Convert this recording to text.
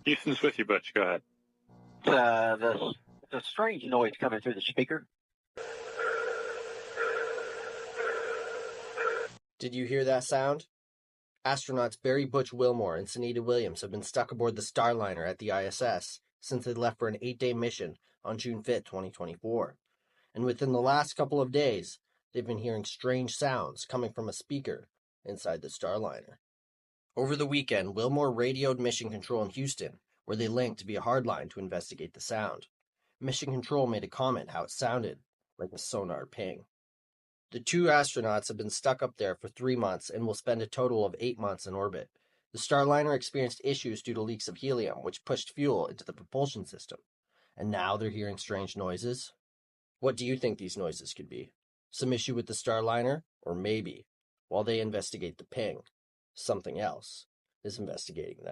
Houston's with you, Butch. Go ahead. The strange noise coming through the speaker. Did you hear that sound? Astronauts Barry Butch Wilmore and Sunita Williams have been stuck aboard the Starliner at the ISS since they left for an 8-day mission on June 5, 2024. And within the last couple of days, they've been hearing strange sounds coming from a speaker inside the Starliner. Over the weekend, Wilmore radioed Mission Control in Houston, where they linked via hardline to investigate the sound. Mission Control made a comment how it sounded like a sonar ping. The two astronauts have been stuck up there for 3 months and will spend a total of 8 months in orbit. The Starliner experienced issues due to leaks of helium, which pushed fuel into the propulsion system. And now they're hearing strange noises. What do you think these noises could be? Some issue with the Starliner? Or maybe, while they investigate the ping, something else is investigating them.